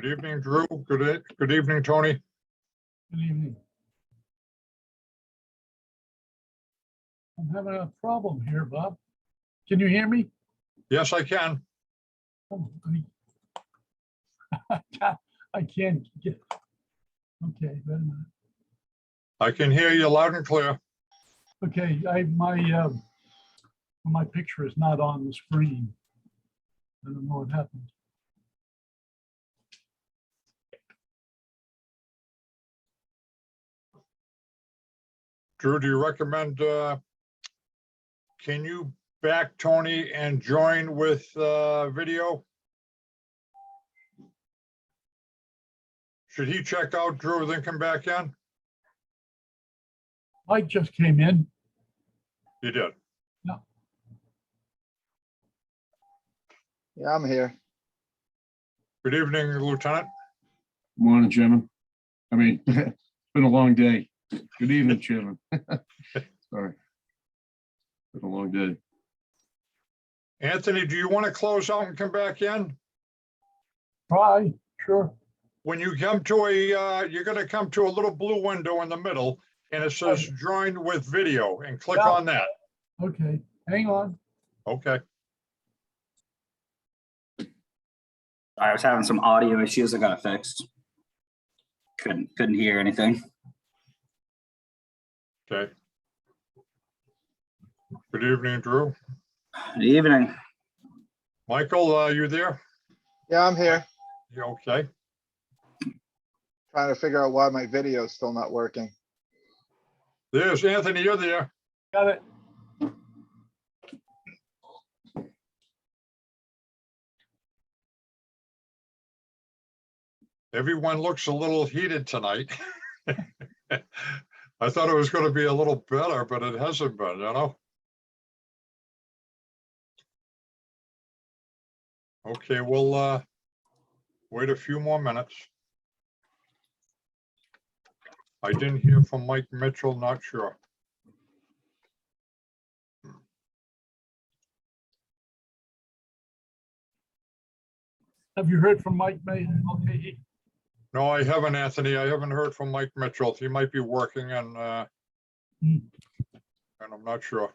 Good evening, Drew. Good evening, Tony. Good evening. I'm having a problem here, Bob. Can you hear me? Yes, I can. Oh, I can't get. Okay, wait a minute. I can hear you loud and clear. Okay, my picture is not on the screen. I don't know what happened. Drew, do you recommend, can you back Tony and join with video? Should he check out, Drew, then come back in? Mike just came in. You did. Yeah, I'm here. Good evening, Lieutenant. Morning, Chairman. I mean, it's been a long day. Good evening, Chairman. Sorry. Been a long day. Anthony, do you want to close out and come back in? Try, sure. When you come to a, you're going to come to a little blue window in the middle and it says join with video and click Yeah. on that. Okay, hang on. Okay. I was having some audio issues. I got it fixed. Couldn't hear anything. Okay. Good evening, Drew. Good evening. Michael, you there? Yeah, I'm here. You okay? Trying to figure out why my video is still not working. There's Anthony, you're there. Got it. Everyone looks a little heated tonight. I thought it was going to be a little better, but it hasn't been, you know? Okay, we'll wait a few more minutes. I didn't hear from Mike Mitchell, not sure. Have you heard from Mike May? Okay, No, I haven't, Anthony. I haven't heard from Mike Mitchell. He might be working and I'm not sure.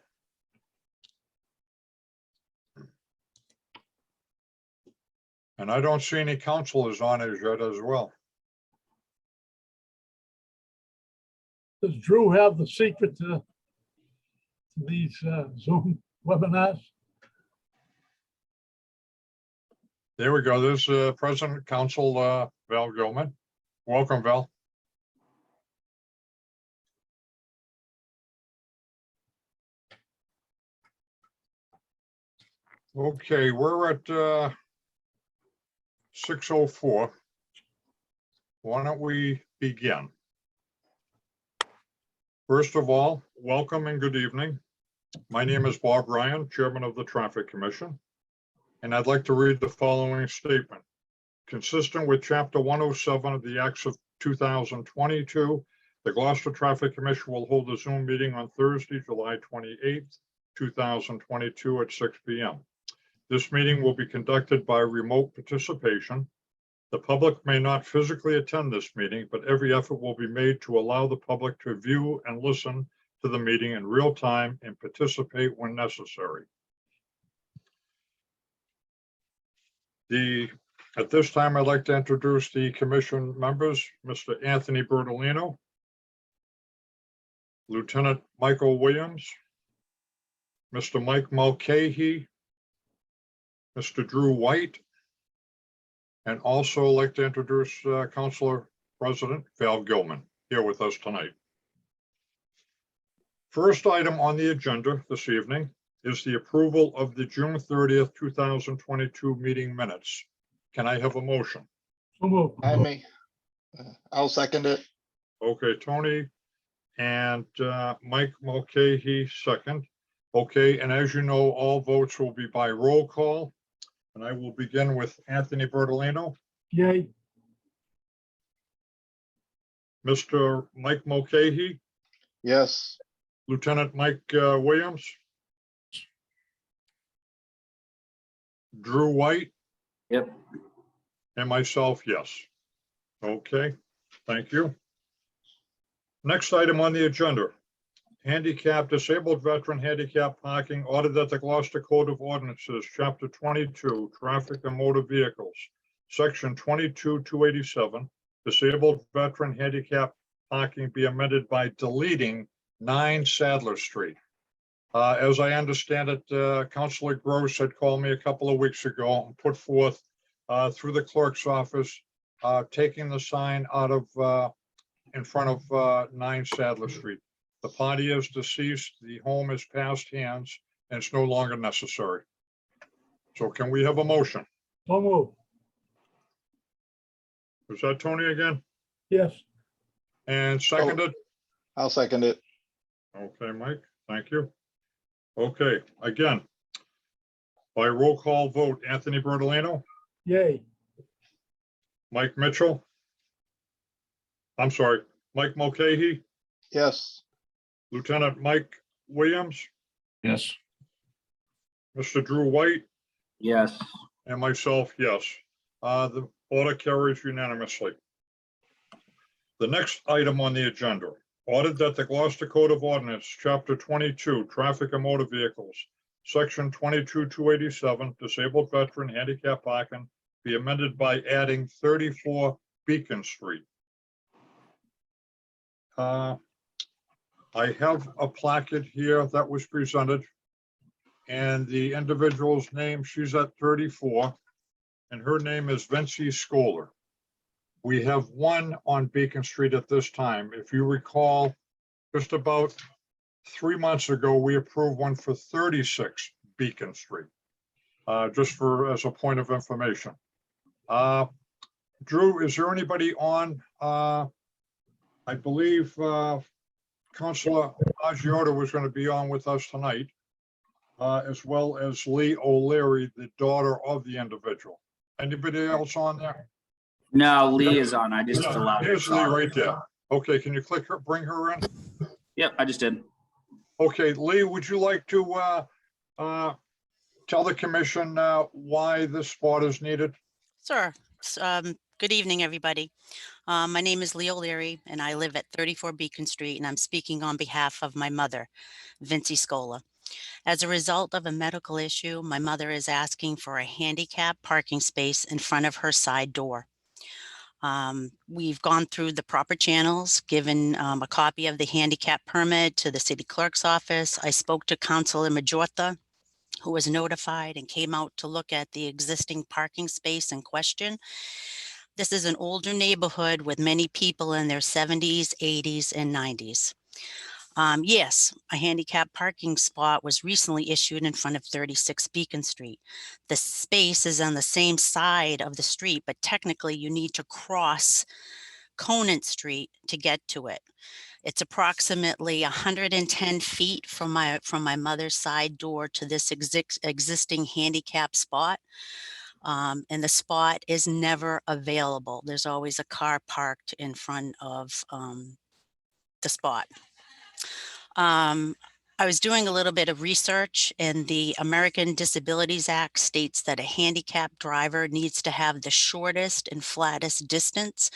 And I don't see any counselors on it yet as well. does Drew have the secret to these Zoom webinars? There we go. There's President Council Val Gilman. Welcome, Val. Okay, we're at 6:04. Why don't we begin? First of all, welcome and good evening. My name is Bob Ryan, Chairman of the Traffic Commission, and I'd like to read the following statement. Consistent with Chapter 107 of the Acts of 2022, the Gloucester Traffic Commission will hold a Zoom meeting on Thursday, July 28th, 2022 at 6 p.m. This meeting will be conducted by remote participation. The public may not physically attend this meeting, but every effort will be made to allow the public to view and listen to the meeting in real time and participate when necessary. At this time, I'd like to introduce the commission members, Mr. Anthony Bertolino, Lieutenant Michael Williams, Mr. Mike Mulcahy, Mr. Drew White, and also like to introduce Councilor President Val Gilman here with us tonight. First item on the agenda this evening is the approval of the June 30th, 2022 meeting minutes. Can I have a motion? So moved. I'll second it. Okay, Tony and Mike Mulcahy second. Okay, and as you know, all votes will be by roll call. And I will begin with Anthony Bertolino, Yay. Mr. Mike Mulcahy, Yes, Lieutenant Mike Williams, Drew White, Yep. And myself, yes. Okay, thank you. Next item on the agenda, handicap, disabled veteran handicap parking, ordered that the Gloucester Code of Ordinances, Chapter 22, Traffic and Motor Vehicles, Section 22-287, disabled veteran handicap parking be amended by deleting 9 Sadler Street. As I understand it, Councilor Gross had called me a couple of weeks ago and put forth through the clerk's office, taking the sign out of in front of 9 Sadler Street. The party is deceased, the home is past hands, and it's no longer necessary. So can we have a motion? So move. Is that Tony again? Yes, And seconded? I'll second it. Okay, Mike, thank you. Okay, again, by roll call vote, Anthony Bertolino, yay. Mike Mitchell. I'm sorry, Mike Mulcahy, Yes, Lieutenant Mike Williams, Yes, Mr. Drew White, Yes. and myself, yes. The order carries unanimously. The next item on the agenda, ordered that the Gloucester Code of Ordinance, Chapter 22, Traffic and Motor Vehicles, Section 22-287, disabled veteran handicap parking, be amended by adding 34 Beacon Street. I have a placket here that was presented, and the individual's name, she's at 34, and her name is Vincie Scholar. We have one on Beacon Street at this time. If you recall, just about 3 months ago, we approved one for 36 Beacon Street, just for, as a point of information. Drew, is there anybody on? I believe Councilor Agiota was going to be on with us tonight, as well as Lee O'Leary, the daughter of the individual. Anybody else on there? No, Lee is on. I just Yeah, allowed her. here's to Lee talk. right there. Okay, can you click her, bring her in? Yep, I just did. Okay, Lee, would you like to tell the commission why this spot is needed? Sure. Good evening, everybody. My name is Leo Leary, and I live at 34 Beacon Street, and I'm speaking on behalf of my mother, Vincie Scola. As a result of a medical issue, my mother is asking for a handicap parking space in front of her side door. We've gone through the proper channels, given a copy of the handicap permit to the city clerk's office. I spoke to Councilor Majorta, who was notified and came out to look at the existing parking space in question. This is an older neighborhood with many people in their 70s, 80s, and 90s. Yes, a handicap parking spot was recently issued in front of 36 Beacon Street. The space is on the same side of the street, but technically you need to cross Conant Street to get to it. It's approximately 110 feet from my mother's side door to this existing handicap spot. And the spot is never available. There's always a car parked in front of the spot. I was doing a little bit of research, and the American Disabilities Act states that a handicapped driver needs to have the shortest and flattest distance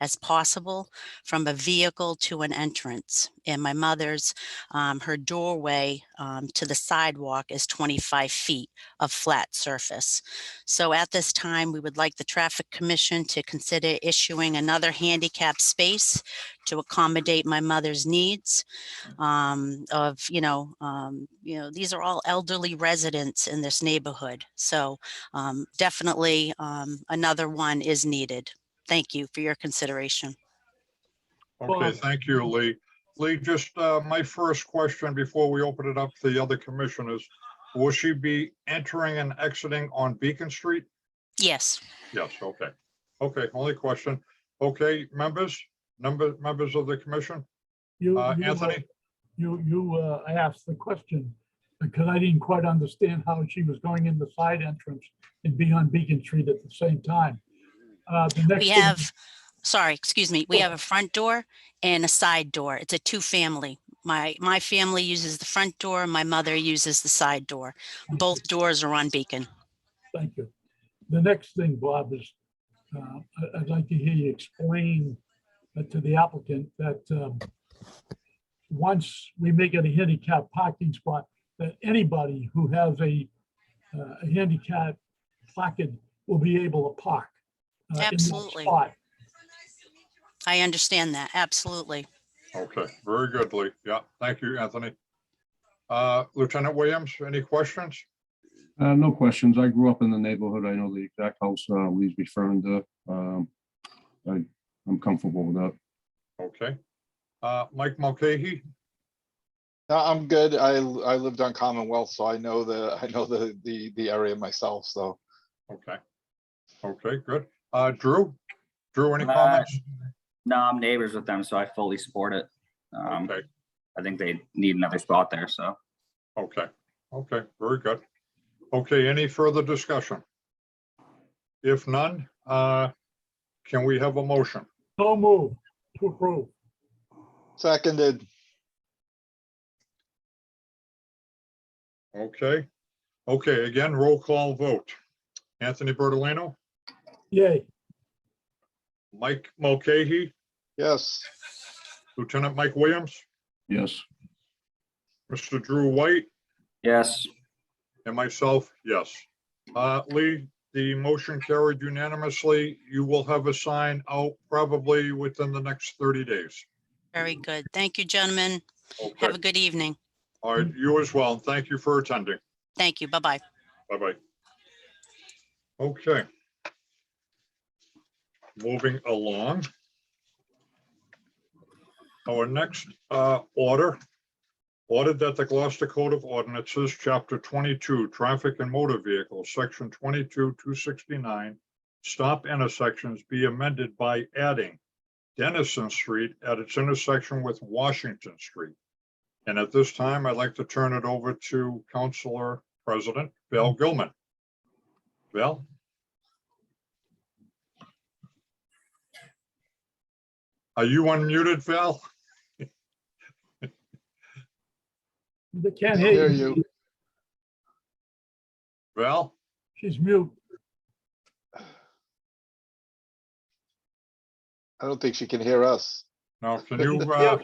as possible from a vehicle to an entrance. And my mother's, her doorway to the sidewalk is 25 feet of flat surface. So at this time, we would like the Traffic Commission to consider issuing another handicap space to accommodate my mother's needs. These are all elderly residents in this neighborhood. So definitely another one is needed. Thank you for your consideration. Okay, Well- thank you, Lee. Lee, just my first question before we open it up to the other commissioners, will she be entering and exiting on Beacon Street? Yes. Yes, okay. Okay, only question. Okay, members of the commission? Anthony? I asked the question because I didn't quite understand how she was going in the side entrance and be on Beacon Street at the same time. The next We thing- have, sorry, excuse me, we have a front door and a side door. It's a two-family. My family uses the front door, my mother uses the side door. Both doors are on Beacon. Thank you. The next thing, Bob, is I'd like to hear you explain to the applicant that once we make it a handicap parking spot, that anybody who has a handicap placard will be able to park in that Absolutely. spot. I understand that. Absolutely. Okay, very good, Lee. Yeah, thank you, Anthony. Lieutenant Williams, any questions? No questions. I grew up in the neighborhood. I know the exact house Lee's referring to. I'm comfortable with that. Okay. Mike Mulcahy? No, I'm good. I lived on Commonwealth, so I know the area myself, so. Okay. Okay, good. Drew? Drew, any Uh, comments? No, I'm neighbors with them, so I fully support it. Okay, I think they need another spot there, so. okay, okay, very good. Okay, any further discussion? If none, can we have a motion? No move to approve. Seconded, Okay, okay, again, roll call vote. Anthony Bertolino, Yay. Mike Mulcahy, yes. Lieutenant Mike Williams, Yes. Mr. Drew White, Yes, and myself, yes. Lee, the motion carried unanimously. You will have a sign out probably within the next 30 days. Very good. Thank you, gentlemen. Okay, Have a good evening. all right, you as well. And thank you for attending. Thank you. Bye-bye. Bye-bye. Okay. Moving along. Our next order that the Gloucester Code of Ordinances, Chapter 22, Traffic and Motor Vehicles, Section 22-269, stop intersections be amended by adding Dennison Street at its intersection with Washington Street. And at this time, I'd like to turn it over to Councilor President Val Gilman. Val? Are you unmuted, Val? They can't Hear hear you. you. Val? She's mute. I don't think she can hear us. Now, can you, Yeah.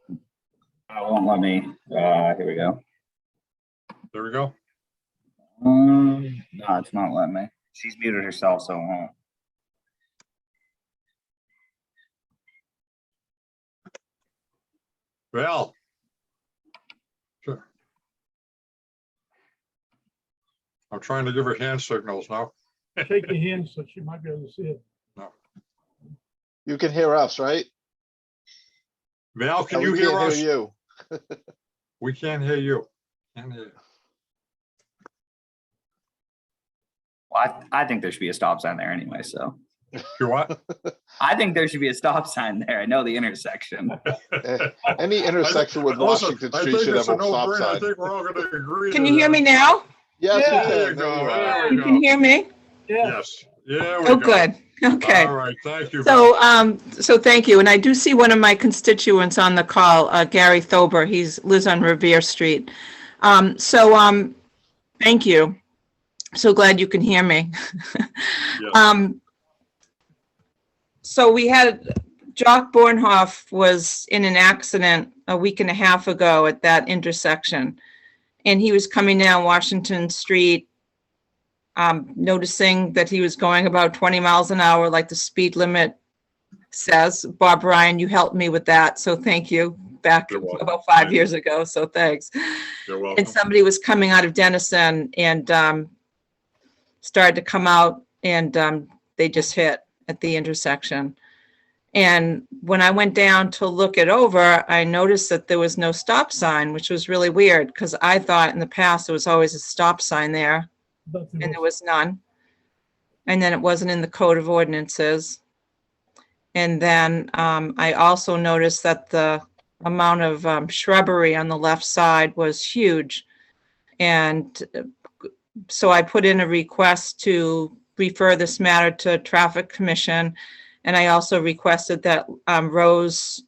it won't let me. Here we go. there we go. No, it's not letting me. She's muted herself, so it won't. Val? Sure. I'm trying to give her hand signals now. Shake your hand so she might be able to see it. You can hear us, right? Val, can Oh, you we hear can't us? You. We can't hear you. Can't hear you. Well, I think there should be a stop sign there anyway, so. You what? I think there should be a stop sign there. I know the intersection. Any intersection with Listen, Washington I Street think should it's have a a stop no-brainer. I sign. think we're all gonna agree. Can to you hear that. me now? Yes, Yeah. you There you can. go. There you are. There we You can go. hear me? Yeah. Yes. Yeah, we Oh, go. good. Okay. All right, thank you. Val. So thank you. And I do see one of my constituents on the call, Gary Thober. He's lives on Revere Street. Thank you. So glad you can hear me. Yes. So we had, Jock Bornhoff was in an accident a week and a half ago at that intersection. And he was coming down Washington Street, noticing that he was going about 20 miles an hour, like the speed limit says. Bob Ryan, you helped me with that, so thank you, back You're welcome. about 5 years ago, so thanks. You're welcome. And somebody was coming out of Dennison and started to come out, and they just hit at the intersection. And when I went down to look it over, I noticed that there was no stop sign, which was really weird, because I thought in the past there was always a stop sign there, But and there was none. And then it wasn't in the Code of Ordinances. And then I also noticed that the amount of shrubbery on the left side was huge. And so I put in a request to refer this matter to Traffic Commission. And I also requested that Rose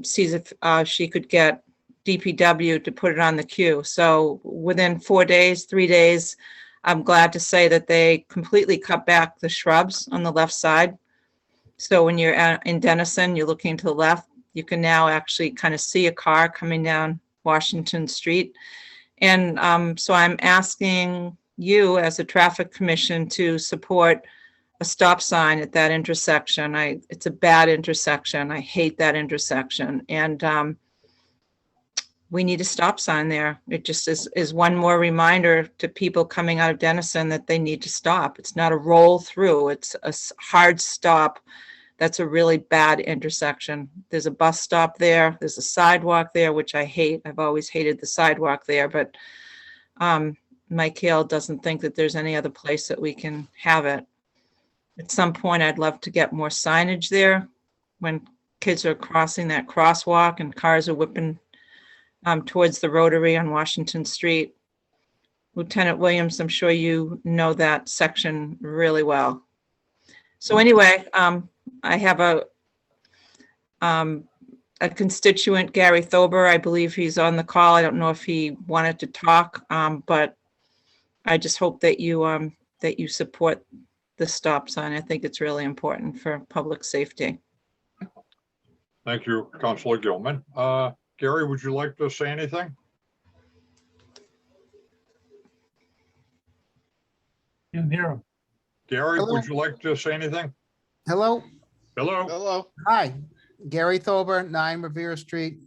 sees if she could get DPW to put it on the queue. So within 4 days, 3 days, I'm glad to say that they completely cut back the shrubs on the left side. So when you're in Dennison, you're looking to the left, you can now actually kind of see a car coming down Washington Street. And so I'm asking you as a traffic commission to support a stop sign at that intersection. It's a bad intersection. I hate that intersection. And we need a stop sign there. It just is one more reminder to people coming out of Dennison that they need to stop. It's not a roll through. It's a hard stop. That's a really bad intersection. There's a bus stop there. There's a sidewalk there, which I hate. I've always hated the sidewalk there, but Mike Hale doesn't think that there's any other place that we can have it. At some point, I'd love to get more signage there when kids are crossing that crosswalk and cars are whipping towards the Rotary on Washington Street. Lieutenant Williams, I'm sure you know that section really well. So anyway, I have a constituent, Gary Thober. I believe he's on the call. I don't know if he wanted to talk, but I just hope that you support the stop sign. I think it's really important for public safety. Thank you, Councilor Gilman. Gary, would you like to say anything? Can't hear him. Gary, Hello? would you like to say anything? Hello, Hello? Hello. hi, Gary Thober, 9 Revere Street.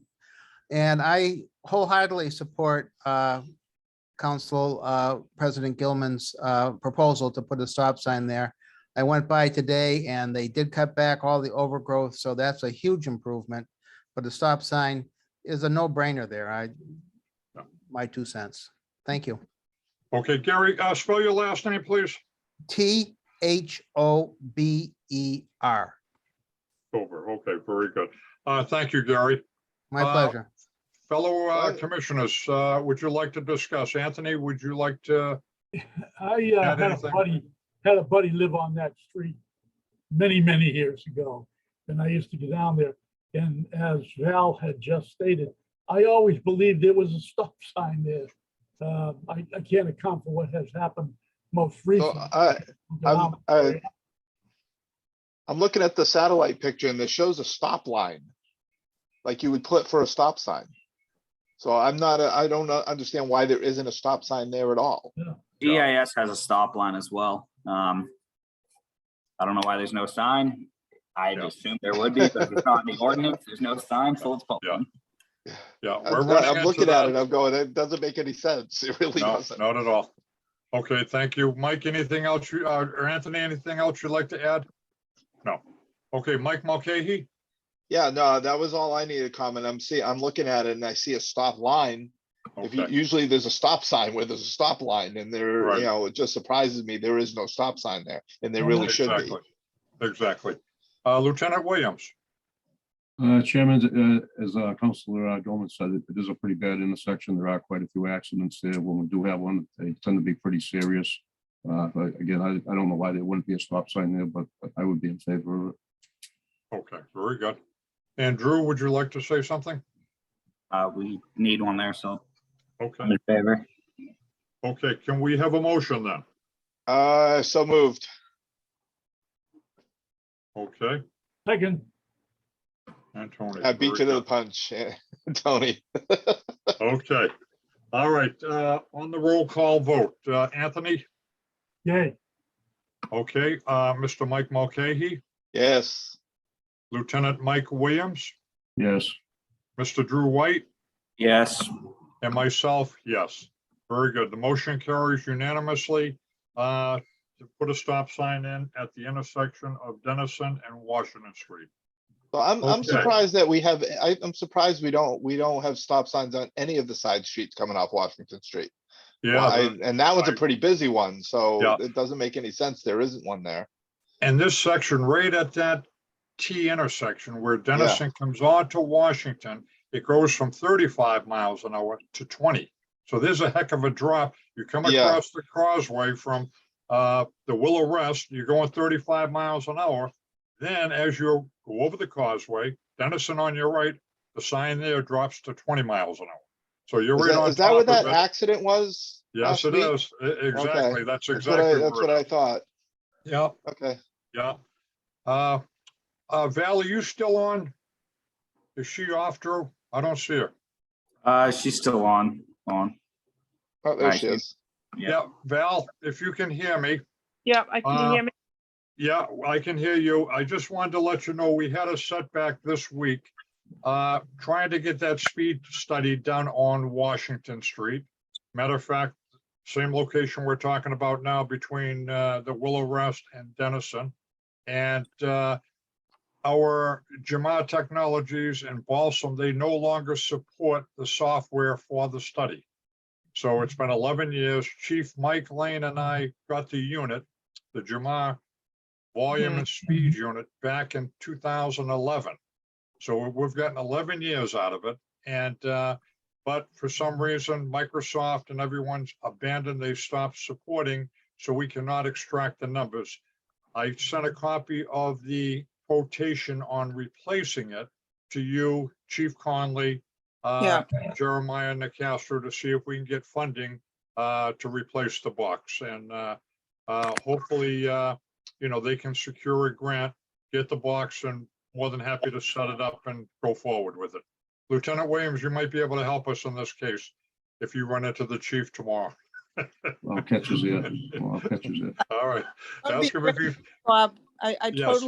And I wholeheartedly support Council President Gilman's proposal to put a stop sign there. I went by today and they did cut back all the overgrowth, so that's a huge improvement. But the stop sign is a no-brainer there. My 2 cents. Thank you. Okay, Gary, spell your last name, please. Thober. Over. Okay, very good. Thank you, Gary. My Uh, pleasure. Fellow Right. commissioners, would you like to discuss? Anthony, would you like to? I Add had anything? a buddy live on that street many, many years ago. And I used to go down there. And as Val had just stated, I always believed there was a stop sign there. I can't account for what has happened most So recently. I'm looking at the satellite picture and it shows a stop line. Like you would put for a stop sign. So I don't understand why there isn't a stop sign there at all. GIS has a stop line as well. I don't know why there's no sign. I Yeah. assume there would be, but if it's not in the ordinance, there's no sign, so let's put Yeah. one. Yeah, we're running I'm into looking at that. it, I'm going, it doesn't make any sense. It really No, doesn't. not at all. Okay, thank you. Mike, anything else or Anthony, anything else you'd like to add? No. Okay, Mike Mulcahy? Yeah, no, that was all I needed to comment. I'm looking at it and I see a stop line. If you, Okay, usually there's a stop sign where there's a stop line and there, Right. it just surprises me. There is no stop sign there and there No, really should be. exactly. Exactly. Lieutenant Williams? Chairman, as Councilor Goldman said, it is a pretty bad intersection. There are quite a few accidents there. When we do have one, they tend to be pretty serious. But again, I don't know why there wouldn't be a stop sign there, but I would be in favor of it. Okay, very good. And Drew, would you like to say something? We need one there, so Okay, I'm in favor. okay, can we have a motion then? So moved. Okay, Second, and Tony. I beat you very to the good. punch, Tony. Okay, all right, on the roll call vote, Anthony, yay. okay, Mr. Mike Mulcahy, Yes. Lieutenant Mike Williams, Yes, Mr. Drew White, Yes, and myself, yes. Very good. The motion carries unanimously to put a stop sign in at the intersection of Dennison and Washington Street. So I'm Okay. surprised that I'm surprised we don't have stop signs on any of the side streets coming off Washington Street. Yeah, And that one's a I- pretty busy one, so Yeah. it doesn't make any sense. There isn't one there. and this section right at that T intersection where Dennison comes on to Washington, it goes from 35 miles an hour to 20. So there's a heck of a drop. You come Yeah. across the causeway from the Willow Rest, you're going 35 miles an hour. Then as you go over the causeway, Dennison on your right, the sign there drops to 20 miles an hour. So you're right on Is that where top that of it. accident was? Yes, it sweet. is. Exactly. That's That's what exactly. that's what I thought. Yeah, Okay. yeah. Val, are you still on? Is she off, Drew? I don't see her. She's still on. Oh, there I she see. is. Yeah, Val, if you can hear me. Yep, can you hear me? Yeah, I can hear you. I just wanted to let you know, we had a setback this week. Trying to get that speed study done on Washington Street. Matter of fact, same location we're talking about now between the Willow Rest and Dennison. And our Jamar Technologies and Balsam, they no longer support the software for the study. So it's been 11 years. Chief Mike Lane and I got the unit, the Jamar volume and speed unit, back in 2011. So we've gotten 11 years out of it. And, but for some reason, Microsoft and everyone's abandoned, they stopped supporting, so we cannot extract the numbers. I sent a copy of the quotation on replacing it to you, Chief Conley, Yeah. Jeremiah Nicastro, to see if we can get funding to replace the box. And hopefully, they can secure a grant, get the box, and more than happy to set it up and go forward with it. Lieutenant Williams, you might be able to help us in this case if you run into the chief tomorrow. I'll catch you there. All right. That'd be Ask him if he, Bob, I Yes.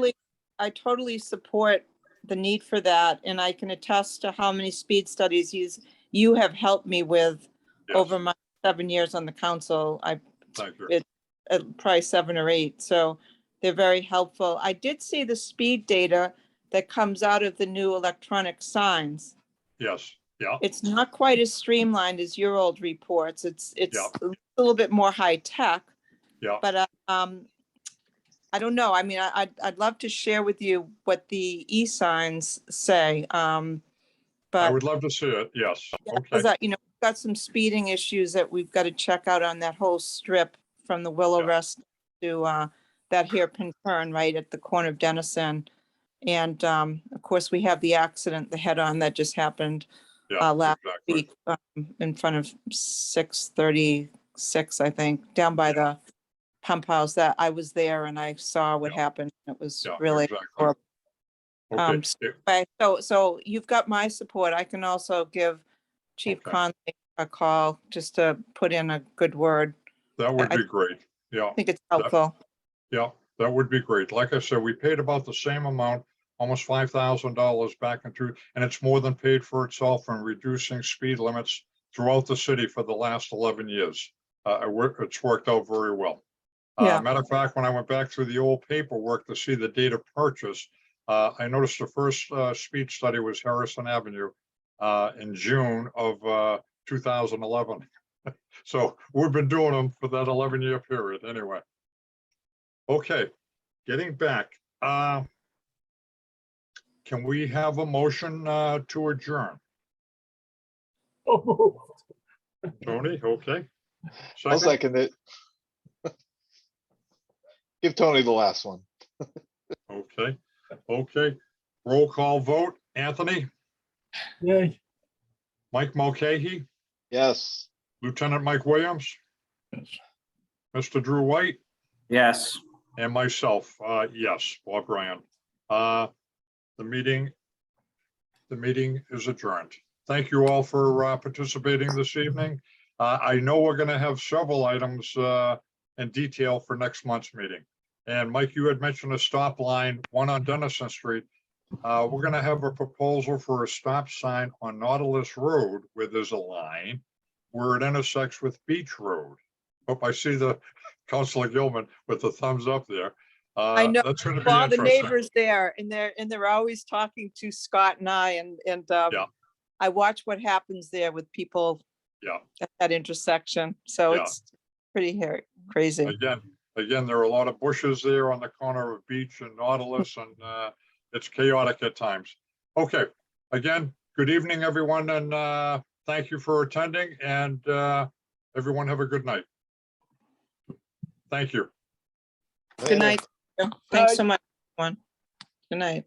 totally support the need for that, and I can attest to how many speed studies you have helped me with Yes. over my 7 years on the council. Thank you. Probably 7 or 8, so they're very helpful. I did see the speed data that comes out of the new electronic signs. Yes, yeah, It's not quite as streamlined as your old reports. It's Yeah. a little bit more high tech. Yeah. But I don't know. I mean, I'd love to share with you what the e-signs say. I But would love to see it. Yes. Okay. because we've got some speeding issues that we've got to check out on that whole strip from the Willow Yeah. Rest to that hairpin turn right at the corner of Dennison. And of course, we have the accident, the head-on that just happened Yeah, last exactly. week in front of 636, I think, down by the pump house. That I was there and I saw what Yeah. happened. It was Yeah, really exactly. horrible. Okay. Right, so you've got my support. I can also give Chief Okay. Conley a call just to put in a good word. That would I be great. Yeah, I think it's helpful. yeah, that would be great. Like I said, we paid about the same amount, almost $5,000 back into, and it's more than paid for itself in reducing speed limits throughout the city for the last 11 years. It's worked out very well. Yeah. Matter of fact, when I went back through the old paperwork to see the date of purchase, I noticed the first speed study was Harrison Avenue in June of 2011. So we've been doing them for that 11-year period anyway. Okay, getting back. Can we have a motion to adjourn? Oh, Tony, okay. I'll Second, second it. Give Tony the last one. okay, okay. Roll call vote. Anthony, yay. Mike Mulcahy, Yes. Lieutenant Mike Williams, Yes. Mr. Drew White, Yes. and myself, yes, Bob Ryan. The meeting is adjourned. Thank you all for participating this evening. I know we're going to have several items in detail for next month's meeting. And Mike, you had mentioned a stop line, one on Dennison Street. We're going to have a proposal for a stop sign on Nautilus Road where there's a line where it intersects with Beach Road. Hope I see the Councilor Gilman with the thumbs up there. I know. That's going to be All the interesting. neighbors there, and they're always talking to Scott and I, and Yeah. I watch what happens there with people Yeah. at that intersection. So Yeah. it's pretty crazy. Again, there are a lot of bushes there on the corner of Beach and Nautilus, and it's chaotic at times. Okay, again, good evening, everyone, and thank you for attending, and everyone have a good night. Thank you. Good night. Thanks so much, everyone. Good night.